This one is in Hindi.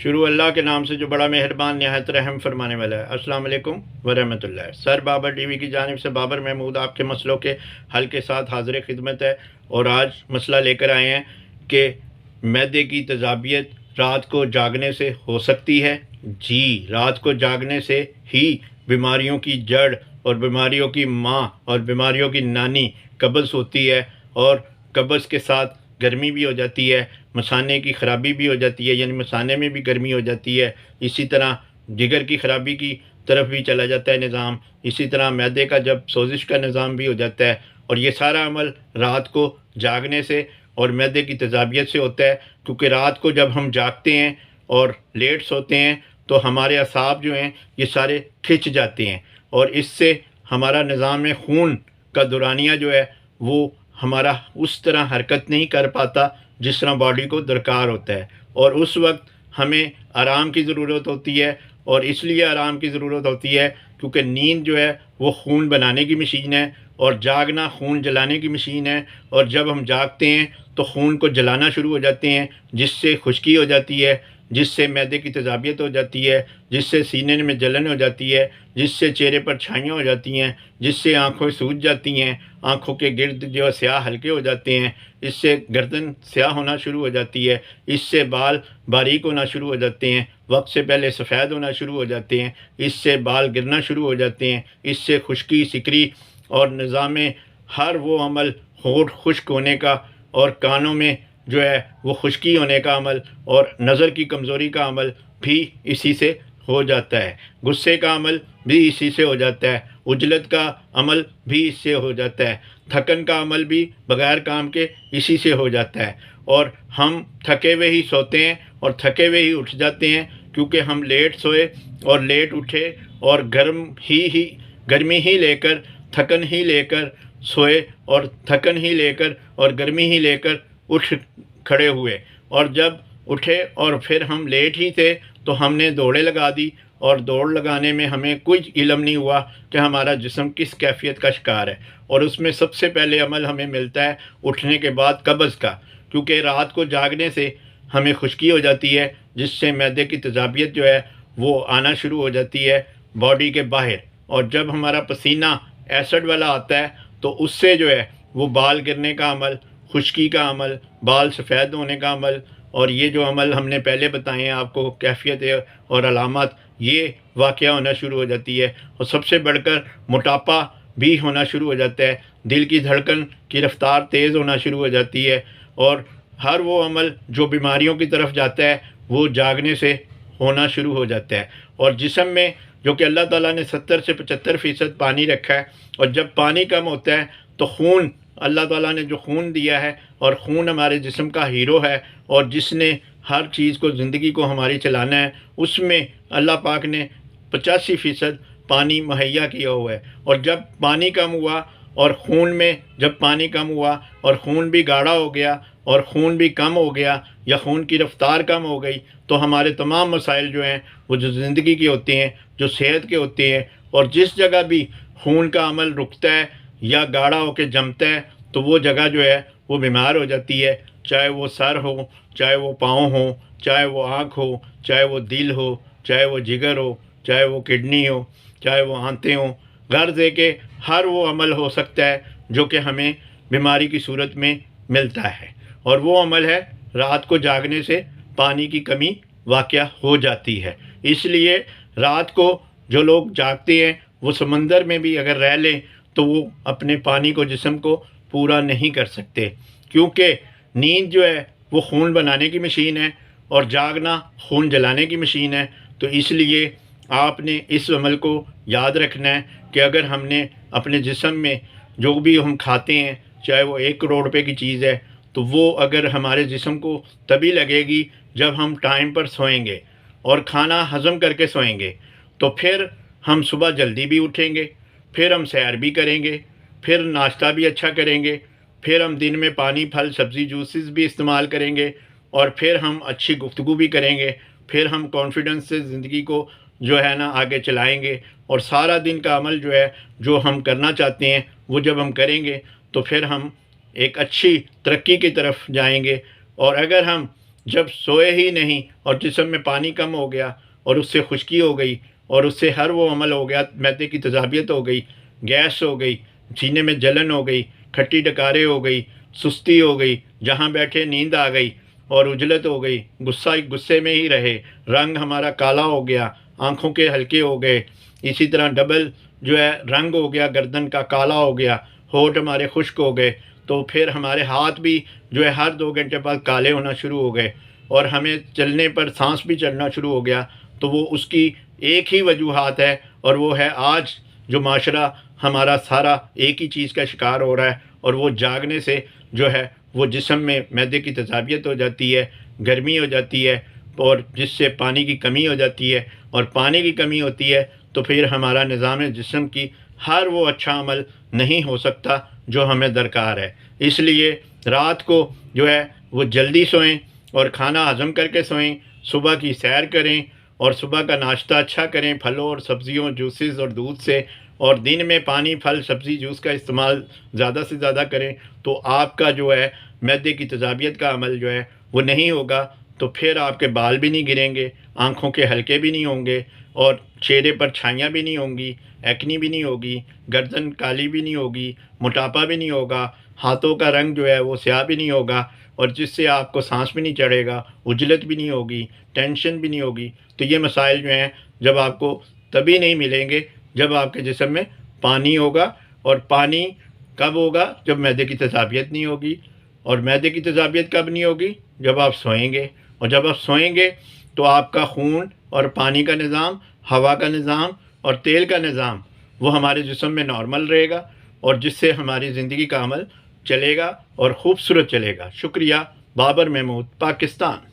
शुरू अल्लाह के नाम से जो बड़ा मेहरबान निहायत रहम फरमाने वाला है। अस्सलाम वालेकुम वरहमतुल्लाह। सर बाबर टीवी की जानिब से बाबर महमूद आपके मसलों के हल के साथ हाजिर खिदमत है। और आज मसला लेकर आए हैं कि मैदे की तेज़ाबियत रात को जागने से हो सकती है। जी, रात को जागने से ही बीमारियों की जड़ और बीमारियों की माँ और बीमारियों की नानी कब्ज़ होती है। और कब्ज़ के साथ गर्मी भी हो जाती है, मसाने की ख़राबी भी हो जाती है, यानी मसाने में भी गर्मी हो जाती है। इसी तरह जिगर की ख़राबी की तरफ भी चला जाता है निज़ाम। इसी तरह मैदे का जब सोजिश का निज़ाम भी हो जाता है। और ये सारा अमल रात को जागने से और मैदे की तेज़ाबियत से होता है, क्योंकि रात को जब हम जागते हैं और लेट सोते हैं तो हमारे असाब जो हैं ये सारे खिंच जाते हैं। और इससे हमारा निज़ाम खून का दौरानिया जो है वो हमारा उस तरह हरकत नहीं कर पाता जिस तरह बॉडी को दरकार होता है। और उस वक्त हमें आराम की ज़रूरत होती है। और इसलिए आराम की ज़रूरत होती है क्योंकि नींद जो है वो खून बनाने की मशीन है और जागना खून जलाने की मशीन है। और जब हम जागते हैं तो खून को जलाना शुरू हो जाते हैं, जिससे खुश्की हो जाती है, जिससे मैदे की तेज़ाबियत हो जाती है, जिससे सीने में जलन हो जाती है, जिससे चेहरे पर छाइयाँ हो जाती हैं, जिससे आँखें सूज जाती हैं, आँखों के गिर्द जो है स्याह हल्के हो जाते हैं, इससे गर्दन स्याह होना शुरू हो जाती है, इससे बाल बारीक होना शुरू हो जाते हैं, वक्त से पहले सफ़ेद होना शुरू हो जाते हैं, इससे बाल गिरना शुरू हो जाते हैं, इससे खुश्की सिकरी और निज़ाम हर वो अमल होंठ खुश्क होने का और कानों में जो है वो खुश्की होने का अमल और नज़र की कमज़ोरी का अमल भी इसी से हो जाता है। गुस्से का अमल भी इसी से हो जाता है। उजलत का अमल भी इससे हो जाता है। थकन का अमल भी बग़ैर काम के इसी से हो जाता है। और हम थके हुए ही सोते हैं और थके हुए ही उठ जाते हैं, क्योंकि हम लेट सोए और लेट उठे और गर्मी ही लेकर थकन ही लेकर सोए और थकन ही लेकर और गर्मी ही लेकर उठ खड़े हुए। और जब उठे और फिर हम लेट ही थे तो हमने दौड़ें लगा दी। और दौड़ लगाने में हमें कुछ इल्म नहीं हुआ कि हमारा जिस्म किस कैफ़ियत का शिकार है। और उसमें सबसे पहले अमल हमें मिलता है उठने के बाद कब्ज़ का, क्योंकि रात को जागने से हमें खुश्की हो जाती है, जिससे मैदे की तेज़ाबियत जो है वो आना शुरू हो जाती है बॉडी के बाहर। और जब हमारा पसीना एसिड वाला आता है तो उससे जो है वो बाल गिरने का अमल, खुश्की का अमल, बाल सफ़ेद होने का अमल और ये जो अमल हमने पहले बताए हैं आपको कैफ़ियत और अलामत, ये वाक़या होना शुरू हो जाती है। और सबसे बढ़कर मोटापा भी होना शुरू हो जाता है। दिल की धड़कन की रफ़्तार तेज़ होना शुरू हो जाती है। और हर वो अमल जो बीमारियों की तरफ जाता है वो जागने से होना शुरू हो जाता है। और जिस्म में जो कि अल्लाह ताला ने 70 से 75% पानी रखा है, और जब पानी कम होता है तो खून, अल्लाह ताला ने जो खून दिया है, और खून हमारे जिस्म का हीरो है और जिसने हर चीज़ को, ज़िंदगी को हमारी चलाना है, उसमें अल्लाह पाक ने 85% पानी मुहैया किया हुआ है। और जब पानी कम हुआ और खून में जब पानी कम हुआ और खून भी गाढ़ा हो गया और खून भी कम हो गया या खून की रफ़्तार कम हो गई, तो हमारे तमाम मसाइल जो हैं वो जो ज़िंदगी के होते हैं, जो सेहत के होते हैं, और जिस जगह भी खून का अमल रुकता है या गाढ़ा होकर जमता है तो वो जगह जो है वो बीमार हो जाती है। चाहे वो सर हो, चाहे वो पाँव हो, चाहे वो आँख हो, चाहे वो दिल हो, चाहे वो जिगर हो, चाहे वो किडनी हो, चाहे वो आंतें हों। गर्ज़ है कि हर वो अमल हो सकता है जो कि हमें बीमारी की सूरत में मिलता है। और वो अमल है रात को जागने से पानी की कमी वाक़या हो जाती है। इसलिए रात को जो लोग जागते हैं वो समंदर में भी अगर रह लें तो वो अपने पानी को, जिस्म को पूरा नहीं कर सकते, क्योंकि नींद जो है वो खून बनाने की मशीन है और जागना खून जलाने की मशीन है। तो इसलिए आपने इस अमल को याद रखना है कि अगर हमने अपने जिस्म में जो भी हम खाते हैं, चाहे वो 1 करोड़ रुपए की चीज़ है, तो वो अगर हमारे जिस्म को तभी लगेगी जब हम टाइम पर सोएंगे और खाना हज़म करके सोएंगे। तो फिर हम सुबह जल्दी भी उठेंगे, फिर हम सैर भी करेंगे, फिर नाश्ता भी अच्छा करेंगे, फिर हम दिन में पानी, फल, सब्ज़ी, जूसेस भी इस्तेमाल करेंगे, और फिर हम अच्छी गुफ्तगू भी करेंगे, फिर हम कॉन्फिडेंस से ज़िंदगी को जो है ना आगे चलाएँगे। और सारा दिन का अमल जो है, जो हम करना चाहते हैं, वो जब हम करेंगे तो फिर हम एक अच्छी तरक्की की तरफ जाएंगे। और अगर हम जब सोए ही नहीं और जिस्म में पानी कम हो गया और उससे खुश्की हो गई और उससे हर वो अमल हो गया, मैदे की तेज़ाबियत हो गई, गैस हो गई, सीने में जलन हो गई, खट्टी डकारें हो गई, सुस्ती हो गई, जहाँ बैठे नींद आ गई और उजलत हो गई, गुस्से में ही रहे, रंग हमारा काला हो गया, आँखों के हल्के हो गए, इसी तरह डबल जो है रंग हो गया, गर्दन का काला हो गया, होंठ हमारे खुश्क हो गए, तो फिर हमारे हाथ भी जो है हर 2 घंटे बाद काले होना शुरू हो गए और हमें चलने पर साँस भी चढ़ना शुरू हो गया। तो वो उसकी एक ही वजूहात है और वो है आज जो माशरा हमारा सारा एक ही चीज़ का शिकार हो रहा है और वो जागने से जो है वो जिस्म में मैदे की तेज़ाबियत हो जाती है, गर्मी हो जाती है और जिससे पानी की कमी हो जाती है और पानी की कमी होती है तो फिर हमारा निज़ाम जिस्म की हर वो अच्छा अमल नहीं हो सकता जो हमें दरकार है। इसलिए रात को जो है वो जल्दी सोएं और खाना हज़म करके सोएं, सुबह की सैर करें और सुबह का नाश्ता अच्छा करें फलों और सब्ज़ियों, जूसेस और दूध से, और दिन में पानी, फल, सब्ज़ी, जूस का इस्तेमाल ज़्यादा से ज़्यादा करें। तो आपका जो है मैदे की तेज़ाबियत का अमल जो है वो नहीं होगा, तो फिर आपके बाल भी नहीं गिरेंगे, आँखों के हलके भी नहीं होंगे और चेहरे पर छाइयाँ भी नहीं होंगी, एक्नी भी नहीं होगी, गर्दन काली भी नहीं होगी, मोटापा भी नहीं होगा, हाथों का रंग जो है वो स्याह भी नहीं होगा और जिससे आपको साँस भी नहीं चढ़ेगा, उजलत भी नहीं होगी, टेंशन भी नहीं होगी। तो ये मसाइल जो हैं जब आपको तभी नहीं मिलेंगे जब आपके जिस्म में पानी होगा, और पानी कब होगा? जब मैदे की तेज़ाबियत नहीं होगी। और मैदे की तेज़ाबियत कब नहीं होगी? जब आप सोएंगे, और जब आप सोएंगे तो आपका खून और पानी का निज़ाम, हवा का निज़ाम और तेल का निज़ाम वो हमारे जिस्म में नॉर्मल रहेगा और जिससे हमारी ज़िंदगी का अमल चलेगा और ख़ूबसूरत चलेगा। शुक्रिया। बाबर महमूद, पाकिस्तान।